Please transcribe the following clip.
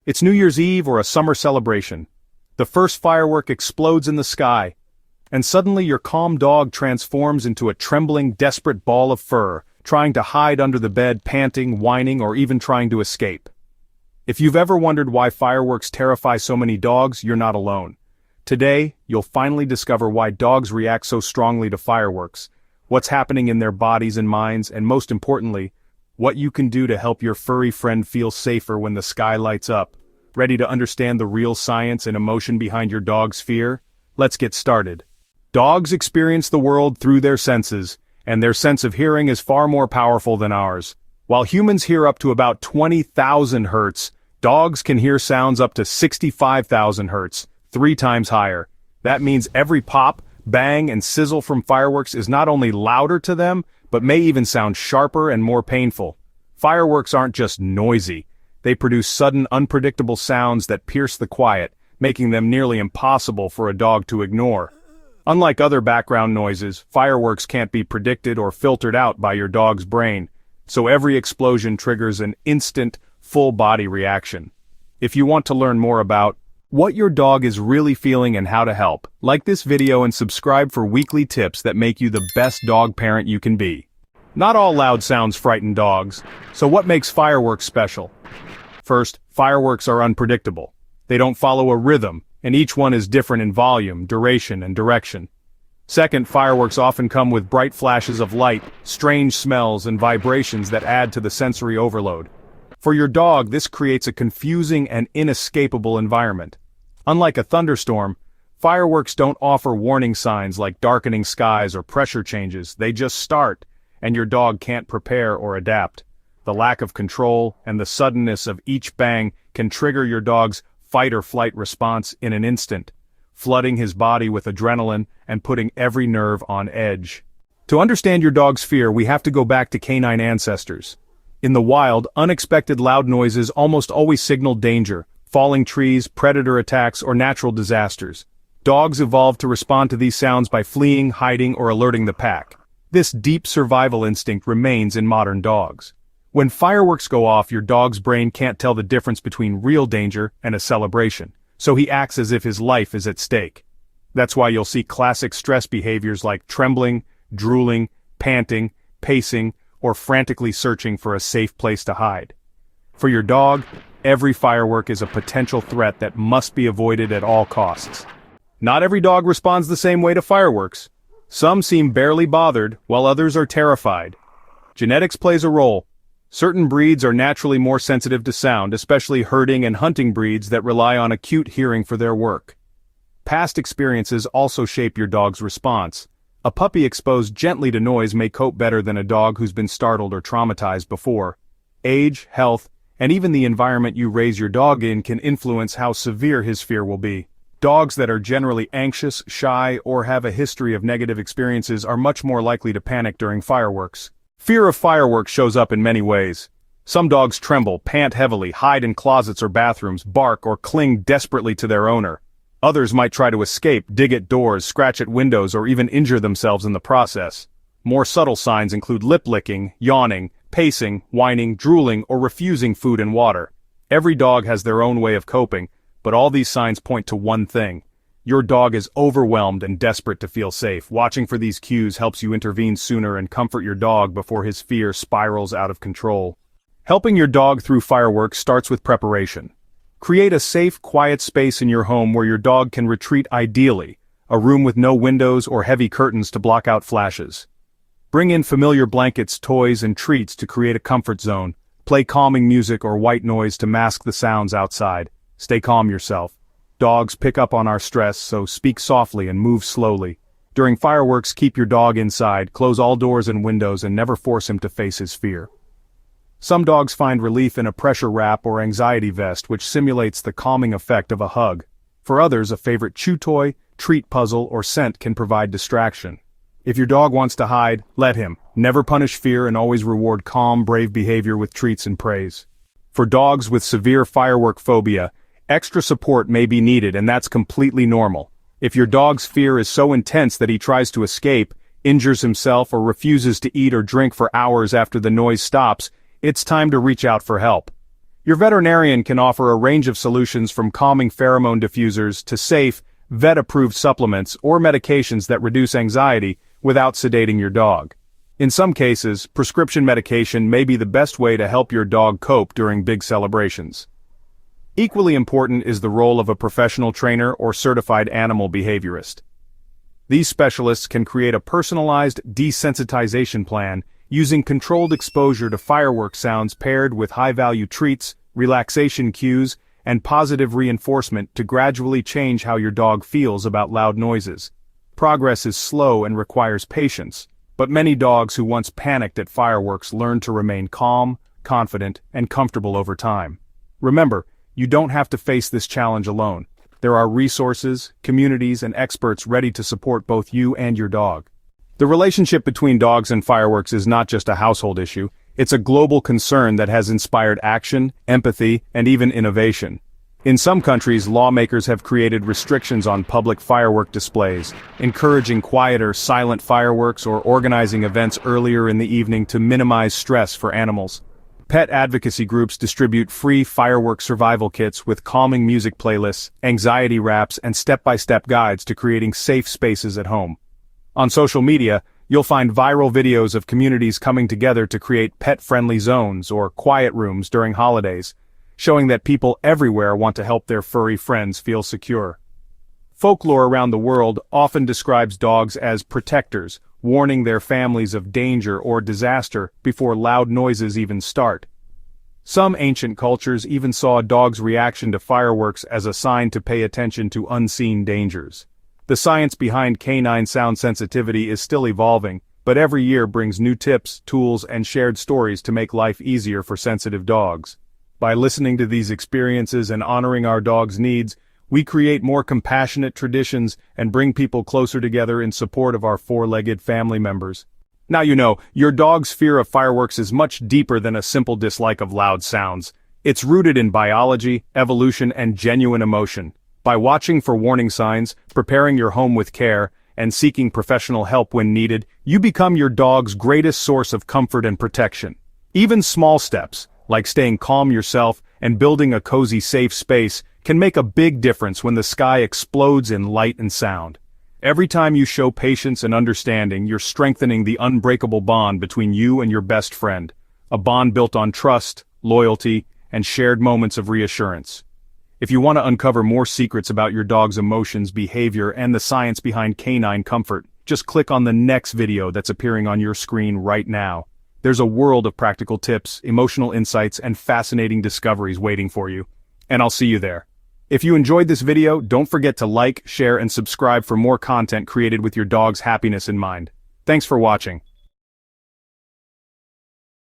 It's New Year's Eve or a summer celebration. The first firework explodes in the sky, and suddenly your calm dog transforms into a trembling, desperate ball of fur, trying to hide under the bed, panting, whining, or even trying to escape. If you've ever wondered why fireworks terrify so many dogs, you're not alone. Today, you'll finally discover why dogs react so strongly to fireworks, what's happening in their bodies and minds, and most importantly, what you can do to help your furry friend feel safer when the sky lights up. Ready to understand the real science and emotion behind your dog's fear? Let's get started. Dogs experience the world through their senses, and their sense of hearing is far more powerful than ours. While humans hear up to about 20,000 hertz, dogs can hear sounds up to 65,000 hertz, 3 times higher. That means every pop, bang, and sizzle from fireworks is not only louder to them, but may even sound sharper and more painful. Fireworks aren't just noisy. They produce sudden, unpredictable sounds that pierce the quiet, making them nearly impossible for a dog to ignore. Unlike other background noises, fireworks can't be predicted or filtered out by your dog's brain, so every explosion triggers an instant, full-body reaction. If you want to learn more about what your dog is really feeling and how to help, like this video and subscribe for weekly tips that make you the best dog parent you can be. Not all loud sounds frighten dogs, so what makes fireworks special? First, fireworks are unpredictable. They don't follow a rhythm, and each one is different in volume, duration, and direction. Second, fireworks often come with bright flashes of light, strange smells, and vibrations that add to the sensory overload. For your dog, this creates a confusing and inescapable environment. Unlike a thunderstorm, fireworks don't offer warning signs like darkening skies or pressure changes. They just start, and your dog can't prepare or adapt. The lack of control and the suddenness of each bang can trigger your dog's fight-or-flight response in an instant, flooding his body with adrenaline and putting every nerve on edge. To understand your dog's fear, we have to go back to canine ancestors. In the wild, unexpected loud noises almost always signaled danger, falling trees, predator attacks, or natural disasters. Dogs evolved to respond to these sounds by fleeing, hiding, or alerting the pack. This deep survival instinct remains in modern dogs. When fireworks go off, your dog's brain can't tell the difference between real danger and a celebration, so he acts as if his life is at stake. That's why you'll see classic stress behaviors like trembling, drooling, panting, pacing, or frantically searching for a safe place to hide. For your dog, every firework is a potential threat that must be avoided at all costs. Not every dog responds the same way to fireworks. Some seem barely bothered, while others are terrified. Genetics plays a role. Certain breeds are naturally more sensitive to sound, especially herding and hunting breeds that rely on acute hearing for their work. Past experiences also shape your dog's response. A puppy exposed gently to noise may cope better than a dog who's been startled or traumatized before. Age, health, and even the environment you raise your dog in can influence how severe his fear will be. Dogs that are generally anxious, shy, or have a history of negative experiences are much more likely to panic during fireworks. Fear of fireworks shows up in many ways. Some dogs tremble, pant heavily, hide in closets or bathrooms, bark, or cling desperately to their owner. Others might try to escape, dig at doors, scratch at windows, or even injure themselves in the process. More subtle signs include lip licking, yawning, pacing, whining, drooling, or refusing food and water. Every dog has their own way of coping, but all these signs point to one thing. Your dog is overwhelmed and desperate to feel safe. Watching for these cues helps you intervene sooner and comfort your dog before his fear spirals out of control. Helping your dog through fireworks starts with preparation. Create a safe, quiet space in your home where your dog can retreat ideally, a room with no windows or heavy curtains to block out flashes. Bring in familiar blankets, toys, and treats to create a comfort zone. Play calming music or white noise to mask the sounds outside. Stay calm yourself. Dogs pick up on our stress, so speak softly and move slowly. During fireworks, keep your dog inside, close all doors and windows, and never force him to face his fear. Some dogs find relief in a pressure wrap or anxiety vest, which simulates the calming effect of a hug. For others, a favorite chew toy, treat puzzle, or scent can provide distraction. If your dog wants to hide, let him. Never punish fear and always reward calm, brave behavior with treats and praise. For dogs with severe firework phobia, extra support may be needed, and that's completely normal. If your dog's fear is so intense that he tries to escape, injures himself, or refuses to eat or drink for hours after the noise stops, it's time to reach out for help. Your veterinarian can offer a range of solutions from calming pheromone diffusers to safe, vet-approved supplements or medications that reduce anxiety without sedating your dog. In some cases, prescription medication may be the best way to help your dog cope during big celebrations. Equally important is the role of a professional trainer or certified animal behaviorist. These specialists can create a personalized desensitization plan using controlled exposure to fireworks sounds paired with high-value treats, relaxation cues, and positive reinforcement to gradually change how your dog feels about loud noises. Progress is slow and requires patience, but many dogs who once panicked at fireworks learn to remain calm, confident, and comfortable over time. Remember, you don't have to face this challenge alone. There are resources, communities, and experts ready to support both you and your dog. The relationship between dogs and fireworks is not just a household issue, it's a global concern that has inspired action, empathy, and even innovation. In some countries, lawmakers have created restrictions on public firework displays, encouraging quieter, silent fireworks or organizing events earlier in the evening to minimize stress for animals. Pet advocacy groups distribute free firework survival kits with calming music playlists, anxiety raps, and step-by-step guides to creating safe spaces at home. On social media, you'll find viral videos of communities coming together to create pet-friendly zones or quiet rooms during holidays, showing that people everywhere want to help their furry friends feel secure. Folklore around the world often describes dogs as protectors, warning their families of danger or disaster before loud noises even start. Some ancient cultures even saw a dog's reaction to fireworks as a sign to pay attention to unseen dangers. The science behind canine sound sensitivity is still evolving, but every year brings new tips, tools, and shared stories to make life easier for sensitive dogs. By listening to these experiences and honoring our dogs' needs, we create more compassionate traditions and bring people closer together in support of our four-legged family members. Now you know, your dog's fear of fireworks is much deeper than a simple dislike of loud sounds. It's rooted in biology, evolution, and genuine emotion. By watching for warning signs, preparing your home with care, and seeking professional help when needed, you become your dog's greatest source of comfort and protection. Even small steps, like staying calm yourself and building a cozy safe space, can make a big difference when the sky explodes in light and sound. Every time you show patience and understanding, you're strengthening the unbreakable bond between you and your best friend, a bond built on trust, loyalty, and shared moments of reassurance. If you want to uncover more secrets about your dog's emotions, behavior, and the science behind canine comfort, just click on the next video that's appearing on your screen right now. There's a world of practical tips, emotional insights, and fascinating discoveries waiting for you. And I'll see you there. If you enjoyed this video, don't forget to like, share, and subscribe for more content created with your dog's happiness in mind. Thanks for watching.